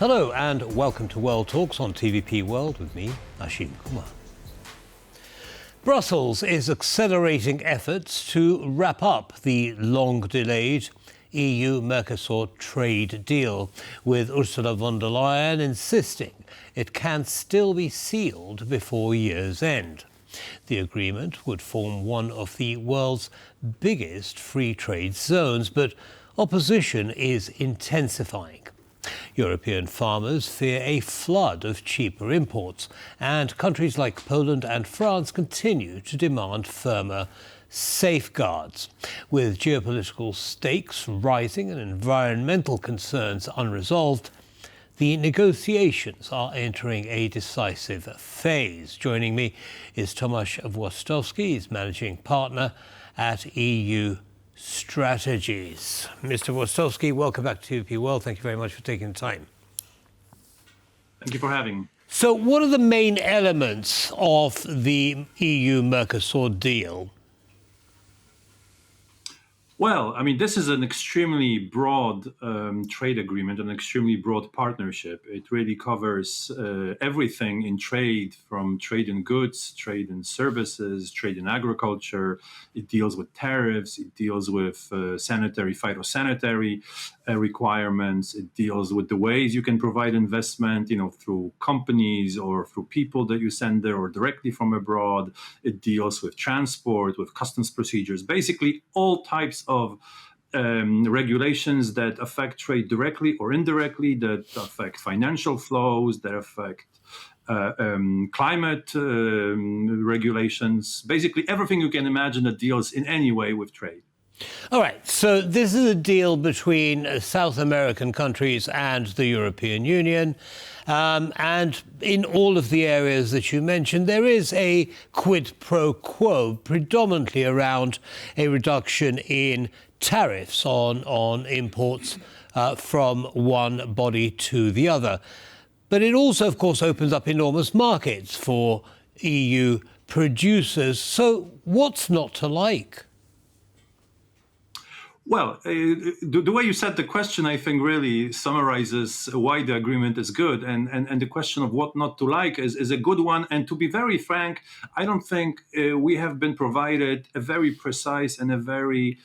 Hello and welcome to World Talks on TVP World with me, Ashim Kumar. Brussels is accelerating efforts to wrap up the long-delayed EU-Mercosur trade deal, with Ursula von der Leyen insisting it can still be sealed before year's end. The agreement would form one of the world's biggest free trade zones, but opposition is intensifying. European farmers fear a flood of cheaper imports, and countries like Poland and France continue to demand firmer safeguards. With geopolitical stakes rising and environmental concerns unresolved, the negotiations are entering a decisive phase. Joining me is Tomasz Włostowski, he's managing partner at EU Strategies. Mr. Włostowski, welcome back to TVP World. Thank you very much for taking the time. Thank you for having me. So what are the main elements of the EU-Mercosur deal? Well, I mean, this is an extremely broad trade agreement, an extremely broad partnership. It really covers everything in trade, from trade in goods, trade in services, trade in agriculture. It deals with tariffs. It deals with sanitary, phytosanitary requirements. It deals with the ways you can provide investment, through companies or through people that you send there or directly from abroad. It deals with transport, with customs procedures, basically all types of regulations that affect trade directly or indirectly, that affect financial flows, that affect climate regulations, basically everything you can imagine that deals in any way with trade. All right, so this is a deal between South American countries and the European Union. And in all of the areas that you mentioned, there is a quid pro quo, predominantly around a reduction in tariffs on imports from one body to the other. But it also, of course, opens up enormous markets for EU producers. So what's not to like? Well, the way you said the question, I think, really summarizes why the agreement is good. And the question of what not to like is a good one. And to be very frank, I don't think we have been provided a very precise and a very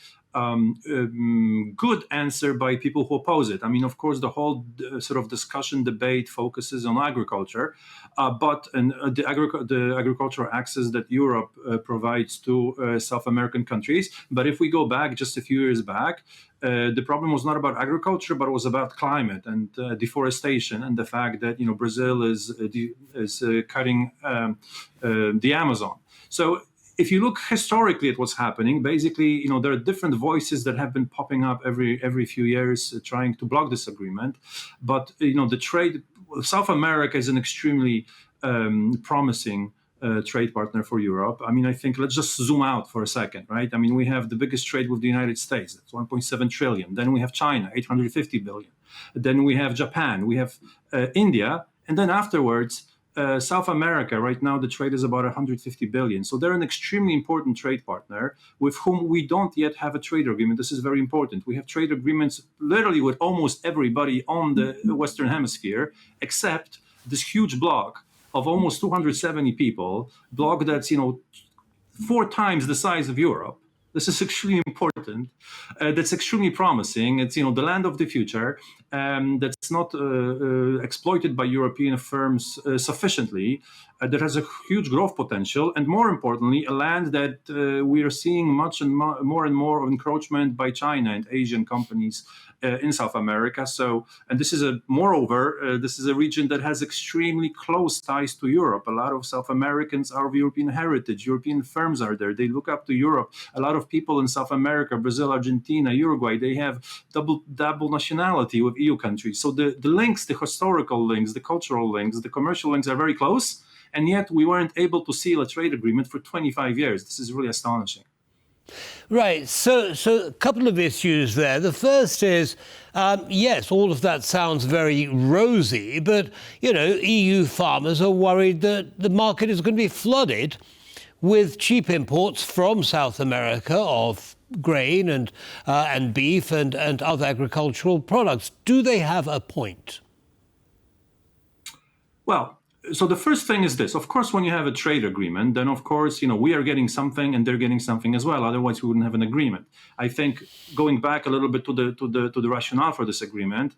good answer by people who oppose it. I mean, of course, the whole sort of discussion, debate focuses on agriculture, but the agricultural access that Europe provides to South American countries. But if we go back just a few years back, the problem was not about agriculture, but it was about climate and deforestation, and the fact that Brazil is cutting the Amazon. So if you look historically at what's happening, basically, there are different voices that have been popping up every few years trying to block this agreement. But, the trade, South America is an extremely promising trade partner for Europe. I mean, I think let's just zoom out for a second, right? I mean, we have the biggest trade with the United States, that's 1.7 trillion. Then we have China, 850 billion. Then we have Japan, we have India, and then afterwards, South America. Right now, the trade is about 150 billion. So they're an extremely important trade partner with whom we don't yet have a trade agreement. This is very important. We have trade agreements literally with almost everybody on the Western Hemisphere, except this huge bloc of almost 270 people, bloc that's, 4 times the size of Europe. This is extremely important. That's extremely promising. It's, the land of the future that's not exploited by European firms sufficiently, that has a huge growth potential. And more importantly, a land that we are seeing much and more of encroachment by China and Asian companies in South America. So, and this is this is a region that has extremely close ties to Europe. A lot of South Americans are of European heritage. European firms are there. They look up to Europe. A lot of people in South America, Brazil, Argentina, Uruguay, they have double nationality with EU countries. So the links, the historical links, the cultural links, the commercial links are very close. And yet we weren't able to seal a trade agreement for 25 years. This is really astonishing. Right. So a couple of issues there. The first is, yes, all of that sounds very rosy, but, EU farmers are worried that the market is going to be flooded with cheap imports from South America of grain and beef and other agricultural products. Do they have a point? Well, so the first thing is this. Of course, when you have a trade agreement, then of course, we are getting something and they're getting something as well. Otherwise, we wouldn't have an agreement. I think going back a little bit to the rationale for this agreement,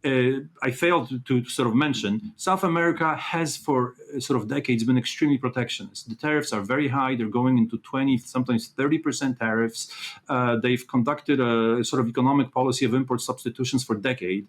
I failed to sort of mention, South America has for sort of decades been extremely protectionist. The tariffs are very high. They're going into 20, sometimes 30% tariffs. They've conducted a sort of economic policy of import substitutions for decades,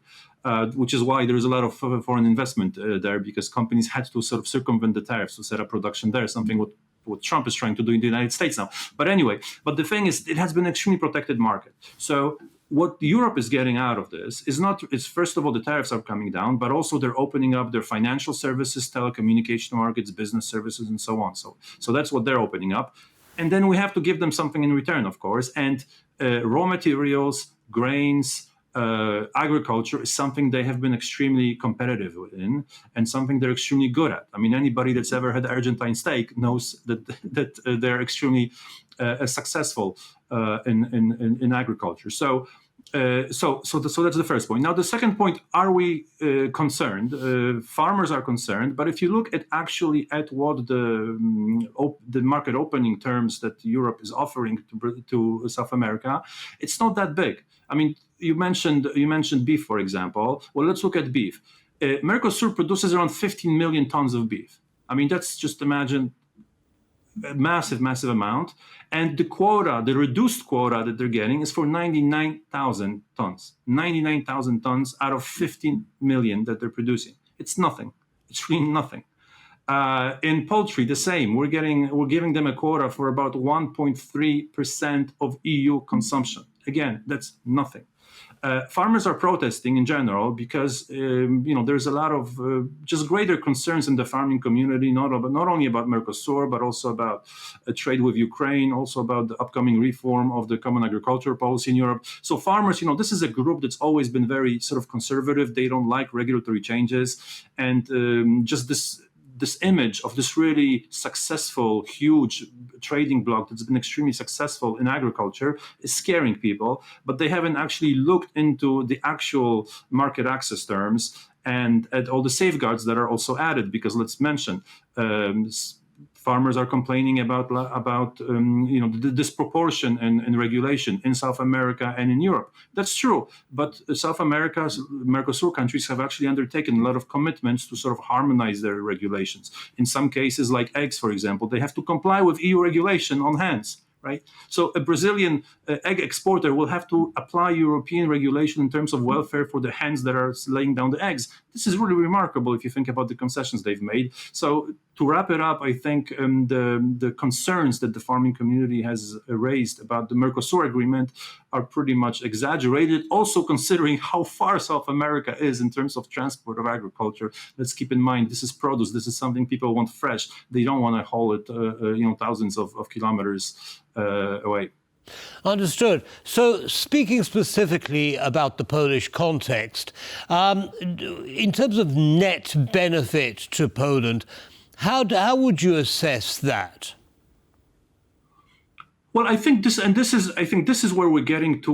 which is why there is a lot of foreign investment there, because companies had to sort of circumvent the tariffs to set up production there, something what Trump is trying to do in the United States now. But anyway, the thing is, it has been an extremely protected market. So what Europe is getting out of this is first of all, the tariffs are coming down, but also they're opening up their financial services, telecommunication markets, business services, and so on. So that's what they're opening up. And then we have to give them something in return, of course. And raw materials, grains, agriculture is something they have been extremely competitive in and something they're extremely good at. I mean, anybody that's ever had Argentine steak knows that they're extremely successful in agriculture. So that's the first point. Now, the second point: are we concerned? Farmers are concerned, but if you look at what the market opening terms that Europe is offering to South America, it's not that big. I mean, you mentioned beef, for example. Well, let's look at beef. Mercosur produces around 15 million tons of beef. I mean, that's just imagine a massive amount. And the reduced quota that they're getting is for 99,000 tons. 99,000 tons out of 15 million that they're producing. It's nothing. It's really nothing. In poultry, the same. We're giving them a quota for about 1.3% of EU consumption. Again, that's nothing. Farmers are protesting in general because there's a lot of just greater concerns in the farming community, not only about Mercosur, but also about trade with Ukraine, also about the upcoming reform of the Common Agricultural Policy in Europe. So farmers, this is a group that's always been very sort of conservative. They don't like regulatory changes, and just this image of this really successful, huge trading bloc that's been extremely successful in agriculture is scaring people, but they haven't actually looked into the actual market access terms and at all the safeguards that are also added. Because let's mention, farmers are complaining about the disproportion in regulation in South America and in Europe. That's true, but South America's Mercosur countries have actually undertaken a lot of commitments to sort of harmonize their regulations. In some cases, like eggs, for example, they have to comply with EU regulation on hens. Right? So a Brazilian egg exporter will have to apply European regulation in terms of welfare for the hens that are laying down the eggs. This is really remarkable if you think about the concessions they've made. So to wrap it up, I think the concerns that the farming community has raised about the Mercosur agreement are pretty much exaggerated. Also considering how far South America is in terms of transport of agriculture. Let's keep in mind, this is produce. This is something people want fresh. They don't want to haul it thousands of kilometers away. Understood. So speaking specifically about the Polish context, in terms of net benefit to Poland, how would you assess that? Well, I think this is where we're getting to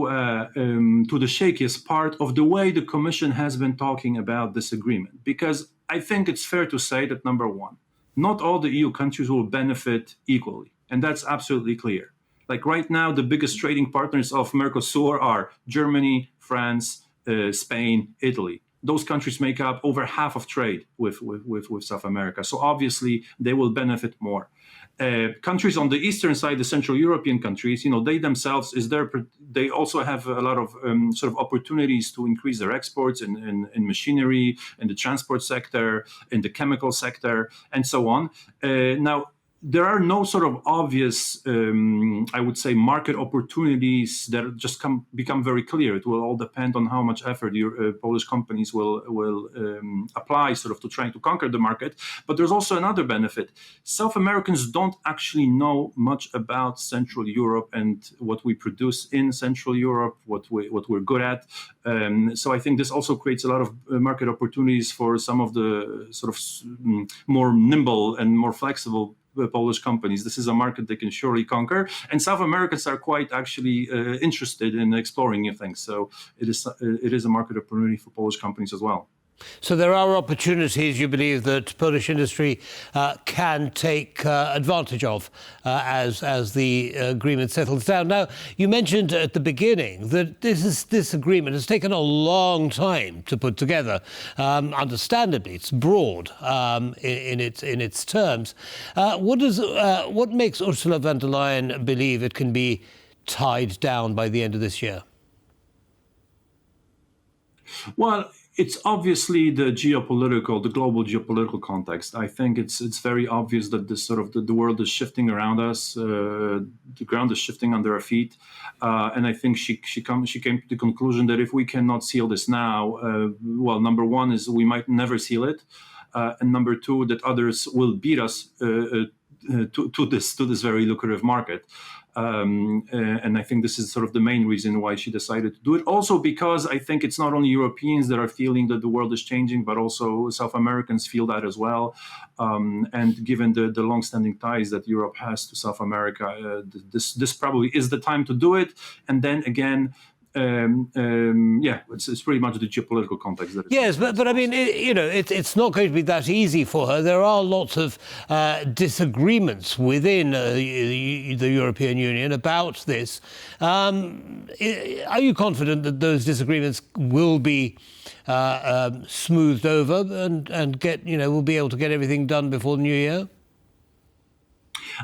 the shakiest part of the way the Commission has been talking about this agreement. Because I think it's fair to say that, number one, not all the EU countries will benefit equally. And that's absolutely clear. Like right now, the biggest trading partners of Mercosur are Germany, France, Spain, Italy. Those countries make up over half of trade with South America. So obviously, they will benefit more. Countries on the eastern side, the Central European countries, they themselves they also have a lot of sort of opportunities to increase their exports in machinery, in the transport sector, in the chemical sector, and so on. Now, there are no sort of obvious, I would say, market opportunities that just become very clear. It will all depend on how much effort your Polish companies will apply sort of to trying to conquer the market. But there's also another benefit. South Americans don't actually know much about Central Europe and what we produce in Central Europe, what we're good at. So I think this also creates a lot of market opportunities for some of the sort of more nimble and more flexible Polish companies. This is a market they can surely conquer, and South Americans are quite actually interested in exploring new things. So it is a market opportunity for Polish companies as well. So there are opportunities, you believe, that Polish industry can take advantage of as the agreement settles down. Now, you mentioned at the beginning that this agreement has taken a long time to put together. Understandably, it's broad in its terms. What makes Ursula von der Leyen believe it can be tied down by the end of this year? Well, it's obviously the global geopolitical context. I think it's very obvious that this sort of the world is shifting around us. The ground is shifting under our feet, and I think she came to the conclusion that if we cannot seal this now, well, number one is we might never seal it, and number two, that others will beat us to this very lucrative market. And I think this is sort of the main reason why she decided to do it. Also because I think it's not only Europeans that are feeling that the world is changing, but also South Americans feel that as well. And given the long-standing ties that Europe has to South America, this probably is the time to do it. And then again, it's pretty much the geopolitical context. Yes, but I mean, it's not going to be that easy for her. There are lots of disagreements within the European Union about this. Are you confident that those disagreements will be smoothed over and we'll be able to get everything done before the new year?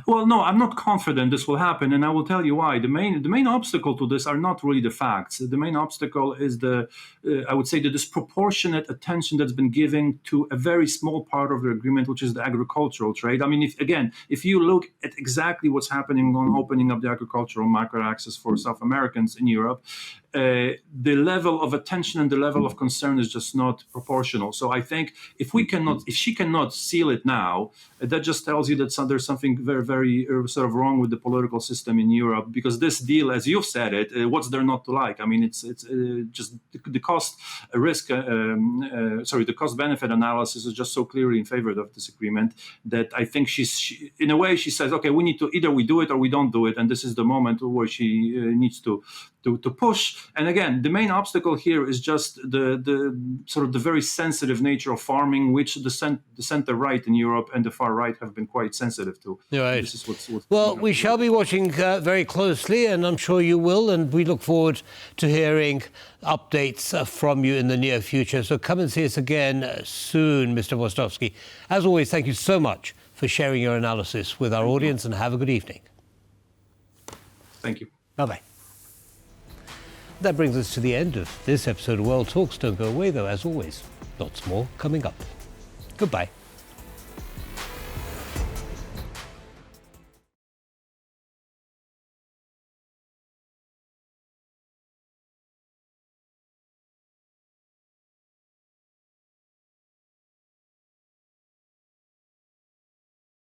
Well, no, I'm not confident this will happen, and I will tell you why. The main obstacle to this are not really the facts. The main obstacle is I would say, the disproportionate attention that's been given to a very small part of the agreement, which is the agricultural trade. I mean, if you look at exactly what's happening on opening up the agricultural market access for South Americans in Europe, the level of attention and the level of concern is just not proportional. So I think if she cannot seal it now, that just tells you that there's something very, very sort of wrong with the political system in Europe. Because this deal, as you've said it, what's there not to like? I mean, it's just the the cost benefit analysis is just so clearly in favor of this agreement that I think in a way she says, okay, we need to either we do it or we don't do it, and this is the moment where she needs to push. And again, the main obstacle here is just the sort of the very sensitive nature of farming, which the center right in Europe and the far right have been quite sensitive to. Right. This is what's well, we shall be watching very closely, and I'm sure you will, and we look forward to hearing updates from you in the near future. So come and see us again soon, Mr. Włostowski. As always, thank you so much for sharing your analysis with our audience, and have a good evening. Thank you. Bye-bye. That brings us to the end of this episode of World Talks. Don't go away, though, as always. Lots more coming up. Goodbye.